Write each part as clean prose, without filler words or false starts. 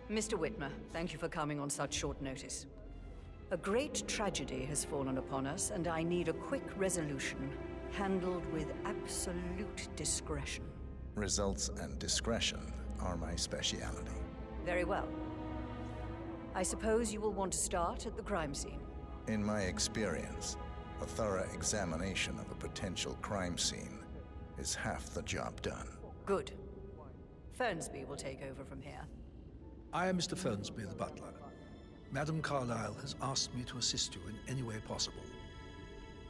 Mr. Whitmer, thank you for coming on such short notice. A great tragedy has fallen upon us, and I need a quick resolution, handled with absolute discretion. Results and discretion are my speciality. Very well. I suppose you will want to start at the crime scene. In my experience, a thorough examination of a potential crime scene is half the job done. Good. Fernsby will take over from here. I am Mr. Fernsby, the butler. Madam Carlyle has asked me to assist you in any way possible.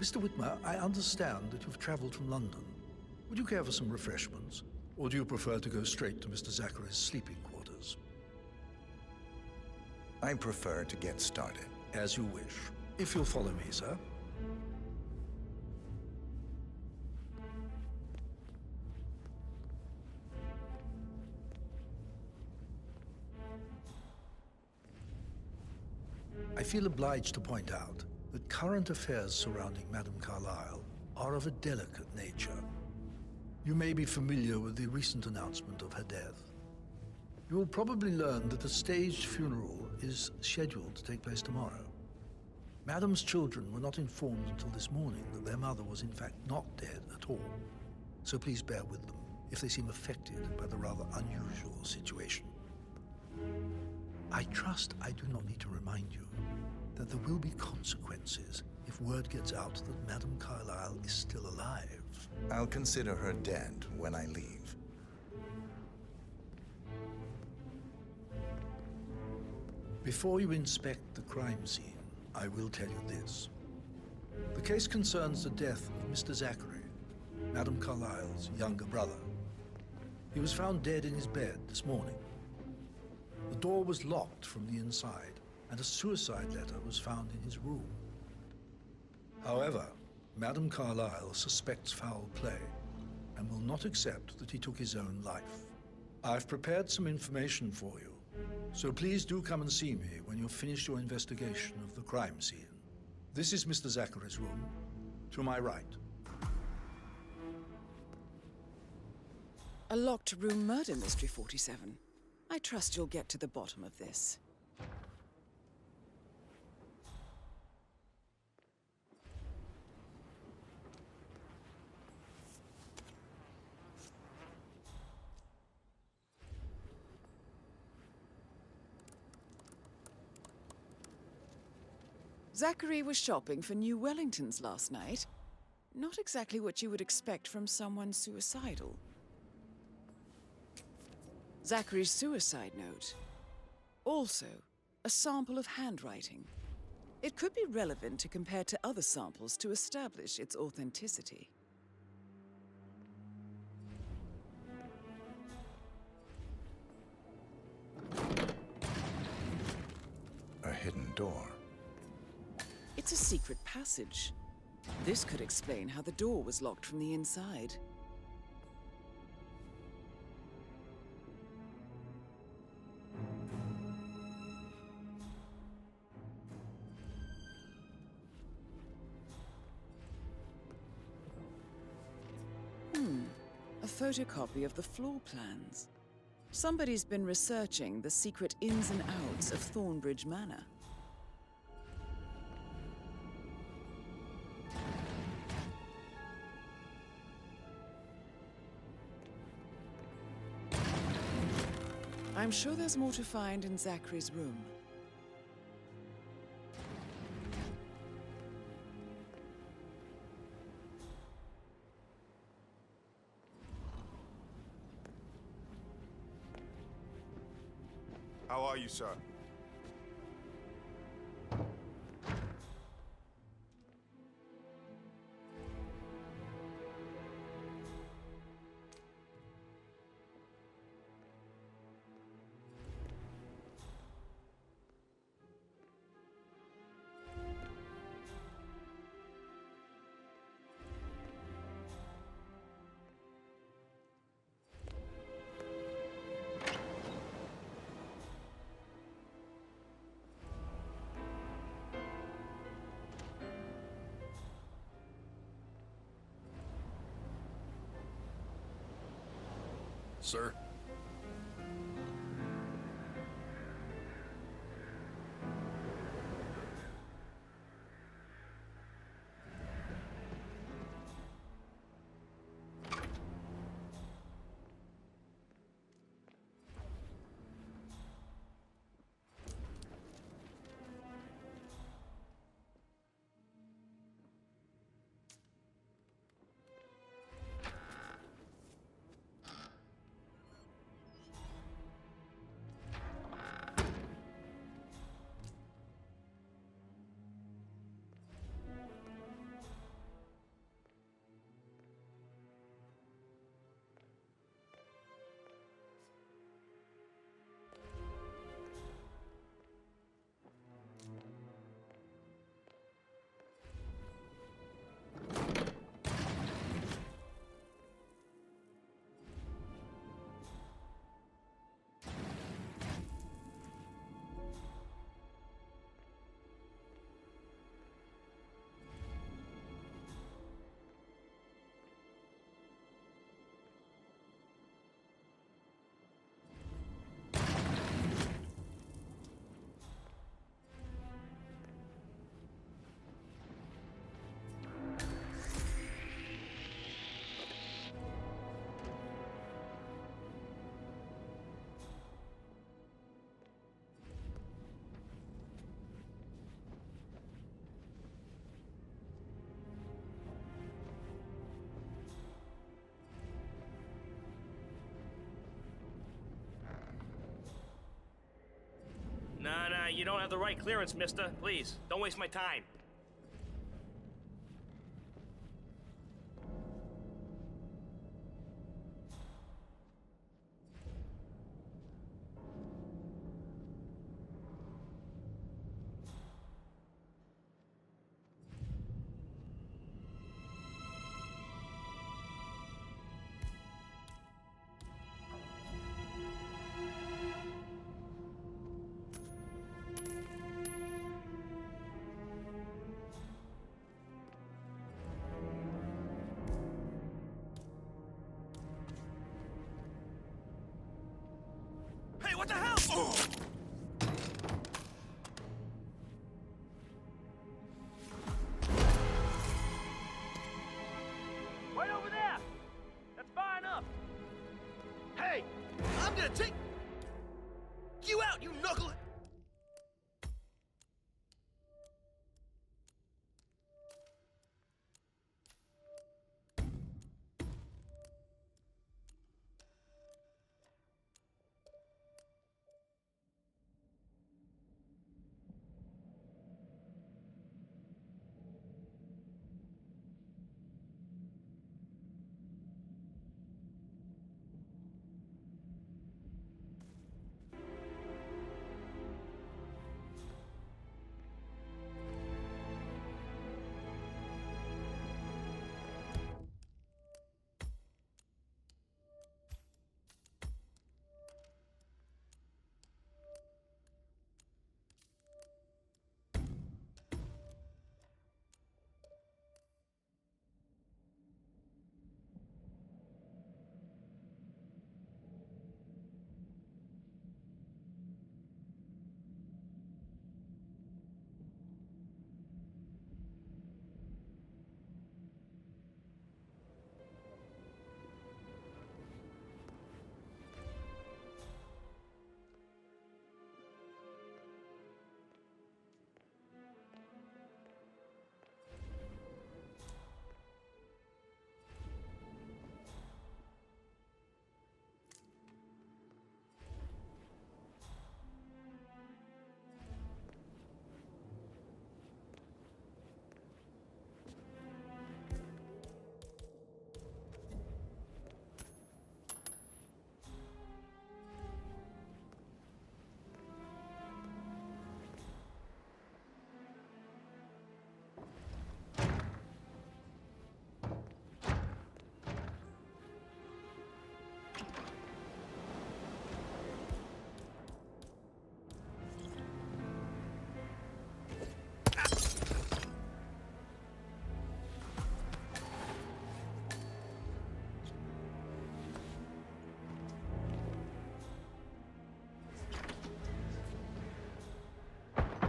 Mr. Whitmer, I understand that you've traveled from London. Would you care for some refreshments? Or do you prefer to go straight to Mr. Zachary's sleeping quarters? I prefer to get started. As you wish. If you'll follow me, sir. I feel obliged to point out that current affairs surrounding Madame Carlyle are of a delicate nature. You may be familiar with the recent announcement of her death. You will probably learn that a staged funeral is scheduled to take place tomorrow. Madame's children were not informed until this morning that their mother was in fact not dead at all. So please bear with them if they seem affected by the rather unusual situation. I trust I do not need to remind you that there will be consequences if word gets out that Madame Carlyle is still alive. I'll consider her dead when I leave. Before you inspect the crime scene, I will tell you this. The case concerns the death of Mr. Zachary, Madame Carlyle's younger brother. He was found dead in his bed this morning. The door was locked from the inside, and a suicide letter was found in his room. However, Madame Carlyle suspects foul play and will not accept that he took his own life. I've prepared some information for you, so please do come and see me when you've finished your investigation of the crime scene. This is Mr. Zachary's room, to my right. A locked room murder mystery, 47. I trust you'll get to the bottom of this. Zachary was shopping for new Wellingtons last night. Not exactly what you would expect from someone suicidal. Zachary's suicide note. Also, a sample of handwriting. It could be relevant to compare to other samples to establish its authenticity. A hidden door. It's a secret passage. This could explain how the door was locked from the inside. A photocopy of the floor plans. Somebody's been researching the secret ins and outs of Thornbridge Manor. I'm sure there's more to find in Zachary's room. How are you, sir? Sir? you don't have the right clearance, mister. Please, don't waste my time. Hey, what the hell? Oh. Right over there! That's far enough! Hey! I'm gonna take you out, you knucklehead!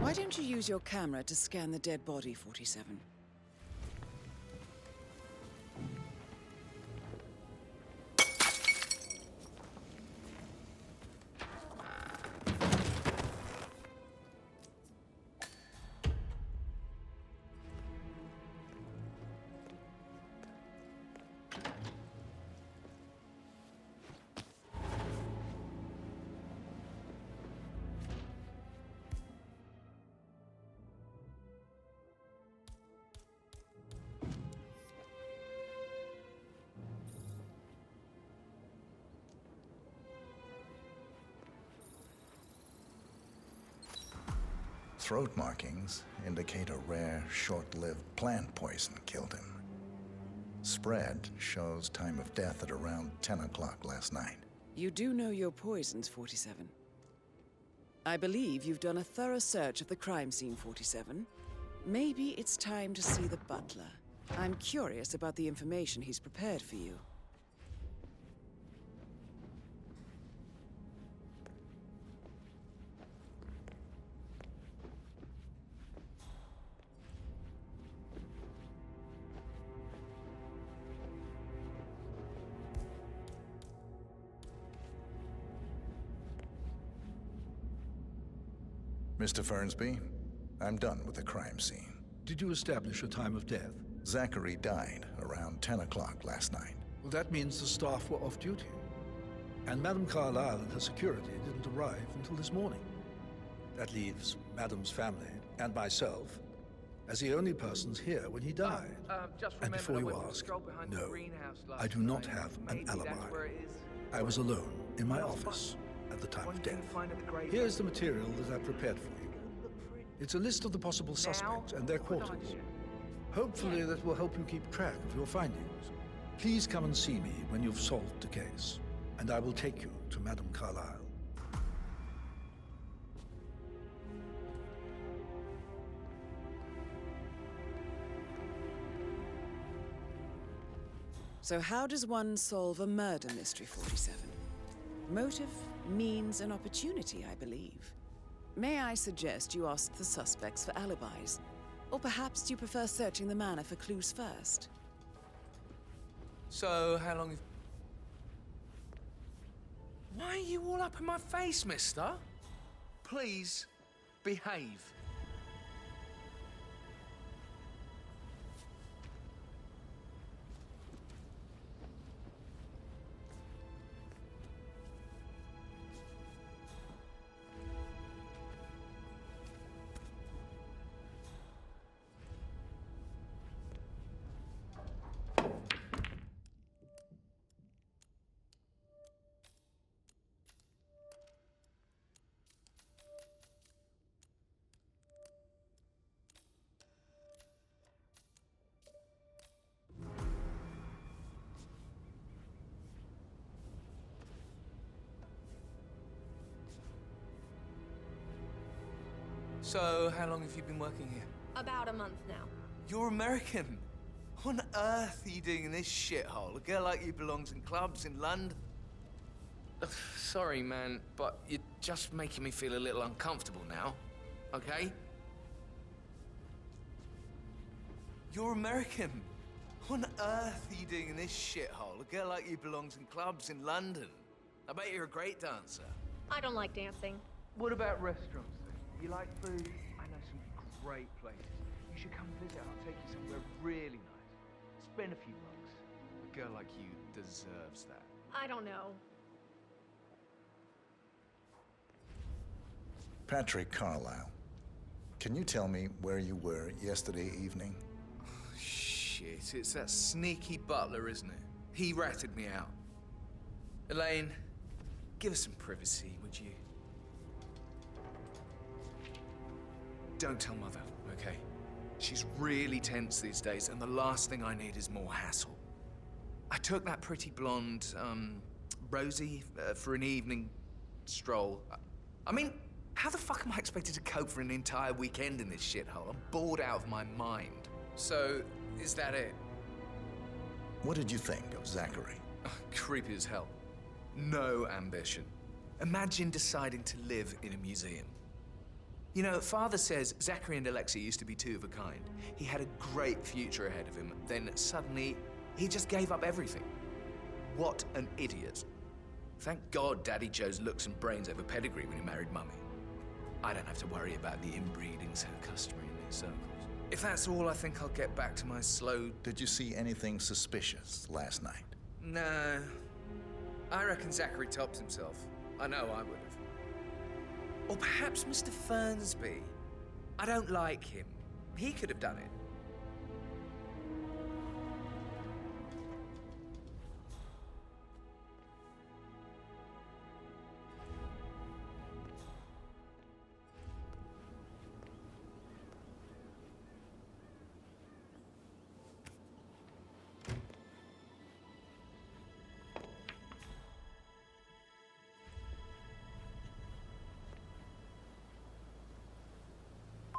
Why don't you use your camera to scan the dead body, 47? Throat markings indicate a rare, short-lived plant poison killed him. Spread shows time of death at around 10 o'clock last night. You do know your poisons, 47. I believe you've done a thorough search of the crime scene, 47. Maybe it's time to see the butler. I'm curious about the information he's prepared for you. Mr. Fernsby, I'm done with the crime scene. Did you establish a time of death? Zachary died around 10 o'clock last night. Well, that means the staff were off duty. And Madame Carlyle and her security didn't arrive until this morning. That leaves Madam's family and myself as the only persons here when he died. Just And remember before I you went for a ask, stroll behind the no, greenhouse last I do not night. have an Maybe that's alibi. where it is. I was alone in my office at the time One of thing death. you find at the grave. Here's the material that I prepared for you. It's a list of the possible suspects and their Good quarters. idea. Hopefully that will help you keep track of your findings. Please come and see me when you've solved the case, and I will take you to Madame Carlyle. So how does one solve a murder mystery, 47? Motive, means, and opportunity, I believe. May I suggest you ask the suspects for alibis? Or perhaps do you prefer searching the manor for clues first? So, how long have... Why are you all up in my face, mister? Please, behave. So, how long have you been working here? About a month now. You're American. What on earth are you doing in this shithole? A girl like you belongs in clubs in London. Ugh, sorry, man, but you're just making me feel a little uncomfortable now, okay? You're American. What on earth are you doing in this shithole? A girl like you belongs in clubs in London. I bet you're a great dancer. I don't like dancing. What about restaurants then? You like food? I know some great places. You should come visit. I'll take you somewhere really nice. Spend a few bucks. A girl like you deserves that. I don't know. Patrick Carlyle, can you tell me where you were yesterday evening? Shit, it's that sneaky butler, isn't it? He ratted me out. Elaine, give us some privacy, would you? Don't tell Mother, okay? She's really tense these days, and the last thing I need is more hassle. I took that pretty blonde, Rosie, for an evening stroll. I mean, how the fuck am I expected to cope for an entire weekend in this shithole? I'm bored out of my mind. So, is that it? What did you think of Zachary? Creepy as hell. No ambition. Imagine deciding to live in a museum. You know, Father says Zachary and Alexei used to be two of a kind. He had a great future ahead of him. Then suddenly, he just gave up everything. What an idiot. Thank God Daddy chose looks and brains over pedigree when he married Mummy. I don't have to worry about the inbreeding so customary in these circles. If that's all, I think I'll get back to my slow... Did you see anything suspicious last night? No. I reckon Zachary tops himself. I know I would have. Or perhaps Mr. Fernsby. I don't like him. He could have done it.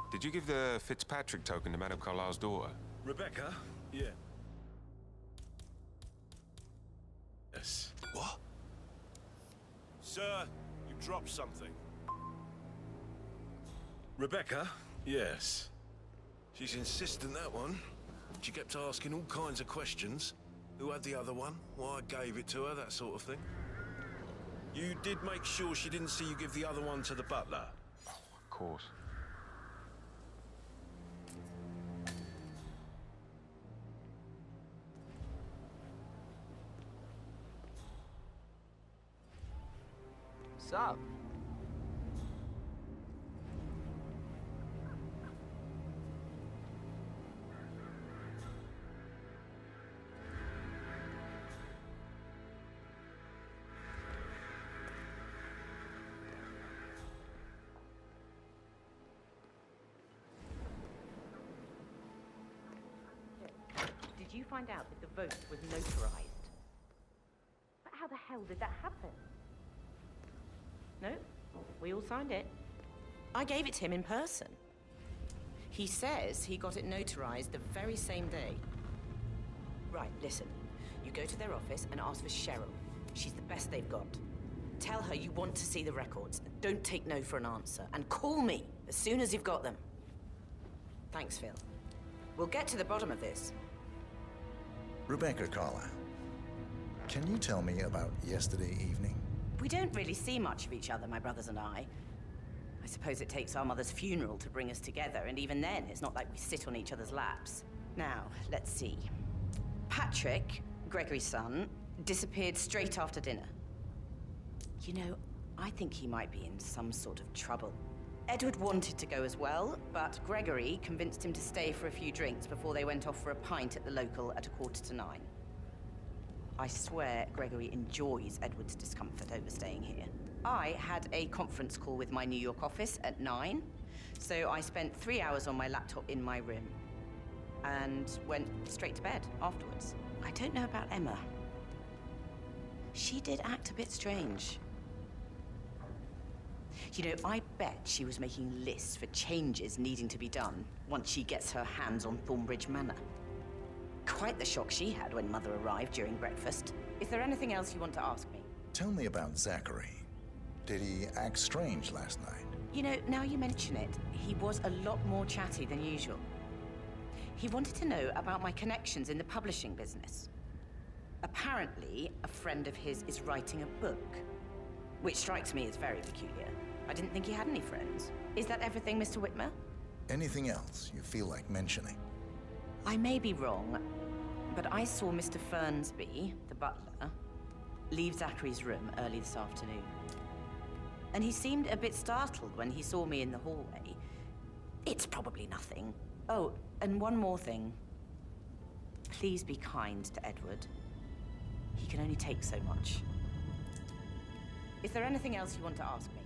Did you give the Fitzpatrick token to Madame Carlyle's daughter? Rebecca? Yeah. Yes. What? Sir, you dropped something. Rebecca? Yes. She's insistent, that one. She kept asking all kinds of questions. Who had the other one? Why I gave it to her, that sort of thing. You did make sure she didn't see you give the other one to the butler? Oh, of course. What's up? find out if the vote was notarized? But how the hell did that happen? No, we all signed it. I gave it to him in person. He says he got it notarized the very same day. Right, listen. You go to their office and ask for Cheryl. She's the best they've got. Tell her you want to see the records. Don't take no for an answer. And call me as soon as you've got them. Thanks, Phil. We'll get to the bottom of this. Rebecca Carlyle, can you tell me about yesterday evening? We don't really see much of each other, my brothers and I. I suppose it takes our mother's funeral to bring us together, and even then, it's not like we sit on each other's laps. Now, let's see. Patrick, Gregory's son, disappeared straight after dinner. You know, I think he might be in some sort of trouble. Edward wanted to go as well, but Gregory convinced him to stay for a few drinks before they went off for a pint at the local at 8:45. I swear Gregory enjoys Edward's discomfort over staying here. I had a conference call with my New York office at 9, so I spent 3 hours on my laptop in my room and went straight to bed afterwards. I don't know about Emma. She did act a bit strange. You know, I bet she was making lists for changes needing to be done once she gets her hands on Thornbridge Manor. Quite the shock she had when Mother arrived during breakfast. Is there anything else you want to ask me? Tell me about Zachary. Did he act strange last night? You know, now you mention it, he was a lot more chatty than usual. He wanted to know about my connections in the publishing business. Apparently, a friend of his is writing a book, which strikes me as very peculiar. I didn't think he had any friends. Is that everything, Mr. Whitmer? Anything else you feel like mentioning? I may be wrong, but I saw Mr. Fernsby, the butler, leave Zachary's room early this afternoon. And he seemed a bit startled when he saw me in the hallway. It's probably nothing. Oh, and one more thing. Please be kind to Edward. He can only take so much. Is there anything else you want to ask me?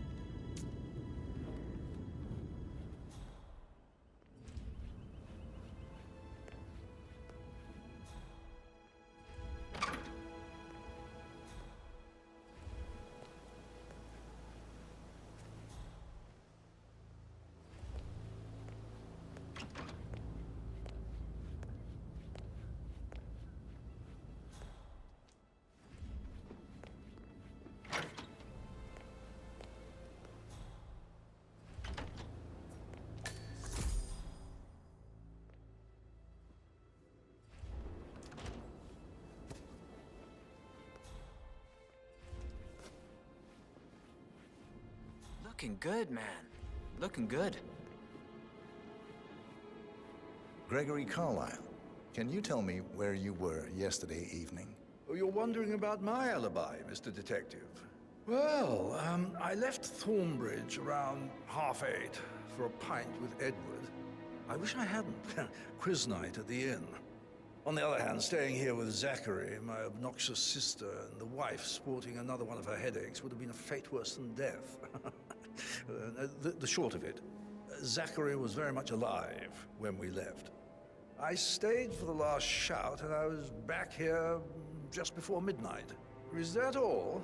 Looking good, man. Looking good. Gregory Carlyle, can you tell me where you were yesterday evening? Oh, you're wondering about my alibi, Mr. Detective. Well, I left Thornbridge around 8:30 for a pint with Edward. I wish I hadn't. Quiz night at the inn. On the other hand, staying here with Zachary, my obnoxious sister, and the wife sporting another one of her headaches would have been a fate worse than death. The short of it, Zachary was very much alive when we left. I stayed for the last shout, and I was back here just before midnight. Is that all?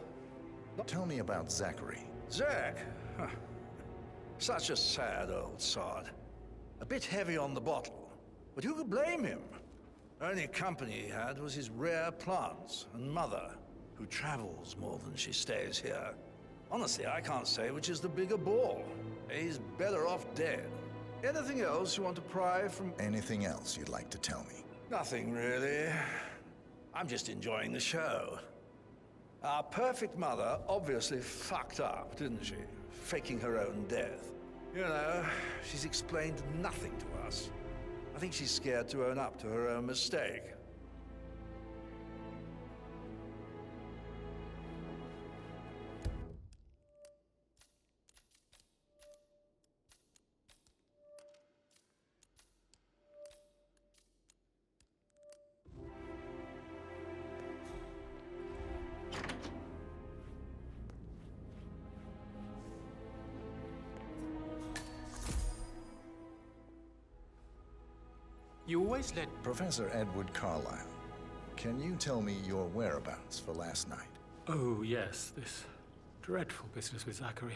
Tell me about Zachary. Zach? Huh. Such a sad old sod. A bit heavy on the bottle, but who could blame him? Only company he had was his rare plants and Mother, who travels more than she stays here. Honestly, I can't say which is the bigger ball. He's better off dead. Anything else you want to pry from... Anything else you'd like to tell me? Nothing, really. I'm just enjoying the show. Our perfect mother obviously fucked up, didn't she? Faking her own death. You know, she's explained nothing to us. I think she's scared to own up to her own mistake. You always let... Professor Edward Carlyle, can you tell me your whereabouts for last night? Oh, yes, this dreadful business with Zachary.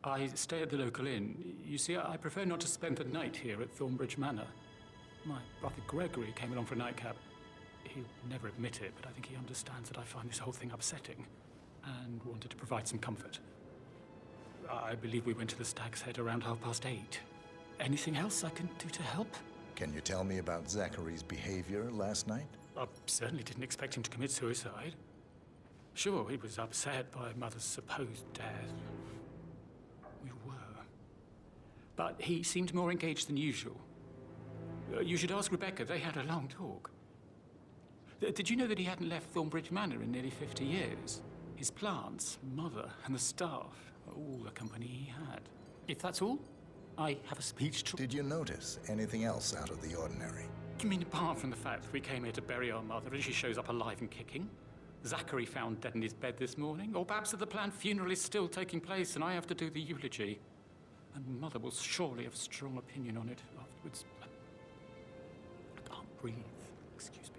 I stay at the local inn. You see, I prefer not to spend the night here at Thornbridge Manor. My brother Gregory came along for a nightcap. He'll never admit it, but I think he understands that I find this whole thing upsetting and wanted to provide some comfort. I believe we went to the Stag's Head around 8:30. Anything else I can do to help? Can you tell me about Zachary's behavior last night? I certainly didn't expect him to commit suicide. Sure, he was upset by Mother's supposed death. We were. But he seemed more engaged than usual. You should ask Rebecca. They had a long talk. Did you know that he hadn't left Thornbridge Manor in nearly 50 years? His plants, Mother, and the staff, all the company he had. If that's all, I have a speech to... Did you notice anything else out of the ordinary? You mean apart from the fact that we came here to bury our mother and she shows up alive and kicking? Zachary found dead in his bed this morning? Or perhaps that the planned funeral is still taking place and I have to do the eulogy? And Mother will surely have a strong opinion on it afterwards. I can't breathe. Excuse me.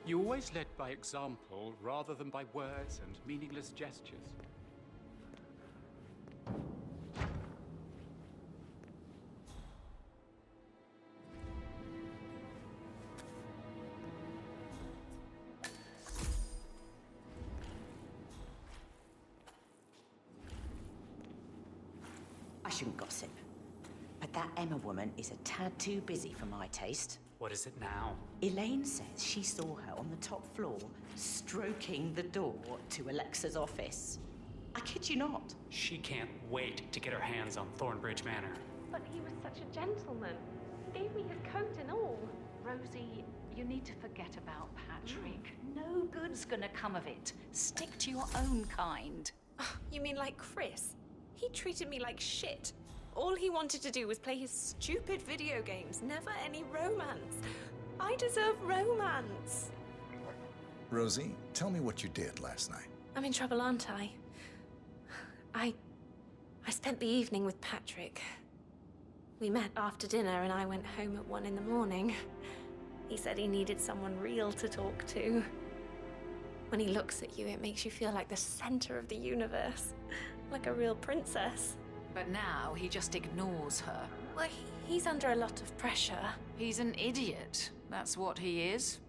You always led by example rather than by words and meaningless gestures. I shouldn't gossip, but that Emma woman is a tad too busy for my taste. What is it now? Elaine says she saw her on the top floor, stroking the door to Alexa's office. I kid you not. She can't wait to get her hands on Thornbridge Manor. But he was such a gentleman. Gave me his coat and all. Rosie, you need to forget about Patrick. No good's gonna come of it. Stick to your own kind. You mean like Chris? He treated me like shit. All he wanted to do was play his stupid video games, never any romance. I deserve romance. Rosie, tell me what you did last night. I'm in trouble, aren't I? I spent the evening with Patrick. We met after dinner and I went home at 1 in the morning. He said he needed someone real to talk to. When he looks at you, it makes you feel like the center of the universe. Like a real princess. But now he just ignores her. Well, he's under a lot of pressure. He's an idiot. That's what he is.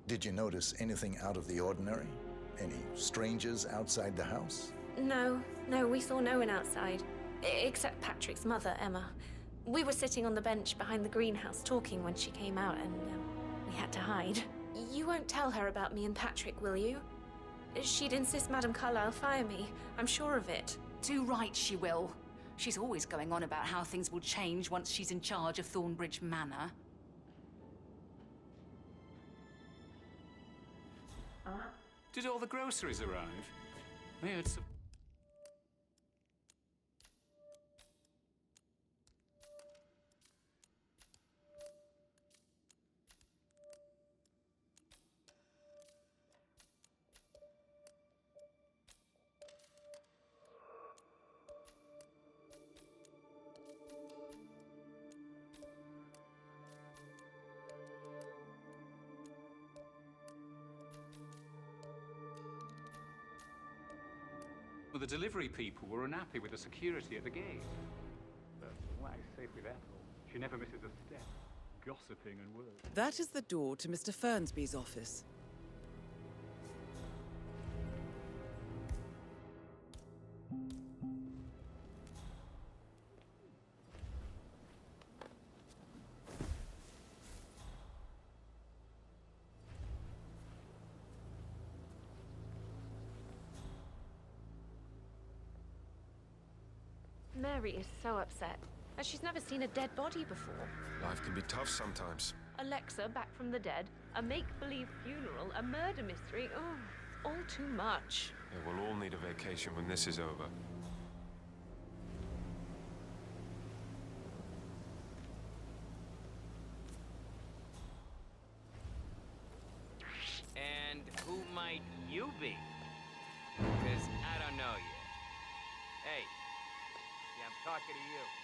Did you notice anything out of the ordinary? Any strangers outside the house? No, we saw no one outside. Except Patrick's mother, Emma. We were sitting on the bench behind the greenhouse talking when she came out and we had to hide. You won't tell her about me and Patrick, will you? She'd insist Madame Carlyle fire me. I'm sure of it. Too right she will. She's always going on about how things will change once she's in charge of Thornbridge Manor. Did all the groceries arrive? We had some... Well, the delivery people were unhappy with the security at the gate. But why safe with Ethel? She never misses a step, gossiping and work. That is the door to Mr. Fernsby's office. Mary is so upset. And she's never seen a dead body before. Life can be tough sometimes. Alexa back from the dead, a make-believe funeral, a murder mystery. Oh, it's all too much. Yeah, we'll all need a vacation when this is over. And who might you be? Because I don't know yet. Hey, you have talking to you.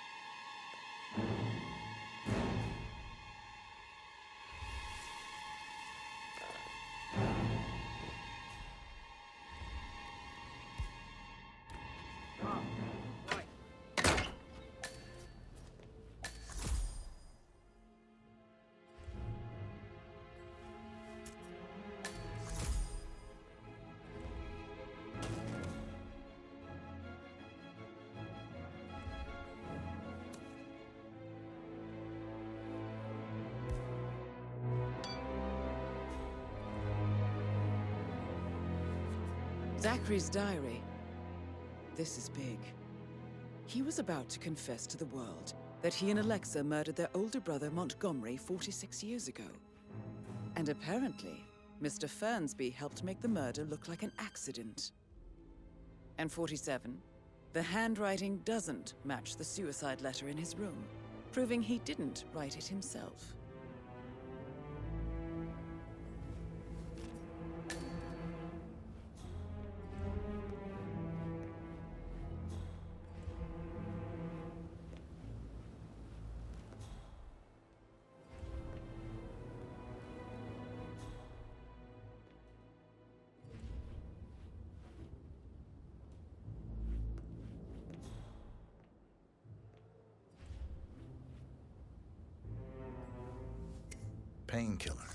Zachary's diary. This is big. He was about to confess to the world that he and Alexa murdered their older brother Montgomery 46 years ago. And apparently, Mr. Fernsby helped make the murder look like an accident. And 47, the handwriting doesn't match the suicide letter in his room, proving he didn't write it himself. Painkiller.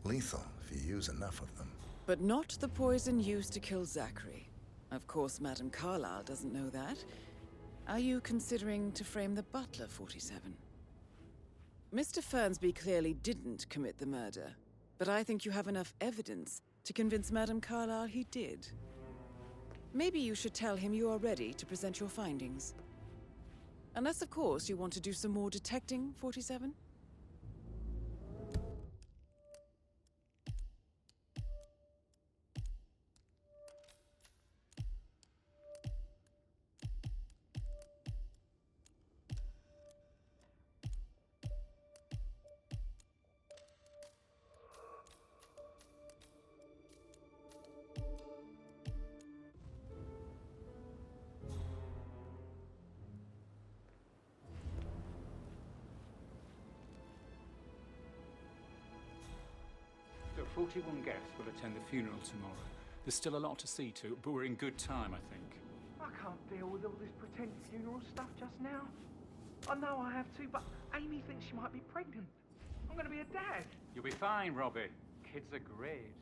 Lethal if you use enough of them. But not the poison used to kill Zachary. Of course, Madame Carlyle doesn't know that. Are you considering to frame the butler, 47? Mr. Fernsby clearly didn't commit the murder, but I think you have enough evidence to convince Madame Carlyle he did. Maybe you should tell him you are ready to present your findings. Unless, of course, you want to do some more detecting, 47? So 41 guests will attend the funeral tomorrow. There's still a lot to see to, but we're in good time, I think. I can't deal with all this pretend funeral stuff just now. I know I have to, but Amy thinks she might be pregnant. I'm gonna be a dad. You'll be fine, Robbie. Kids are great.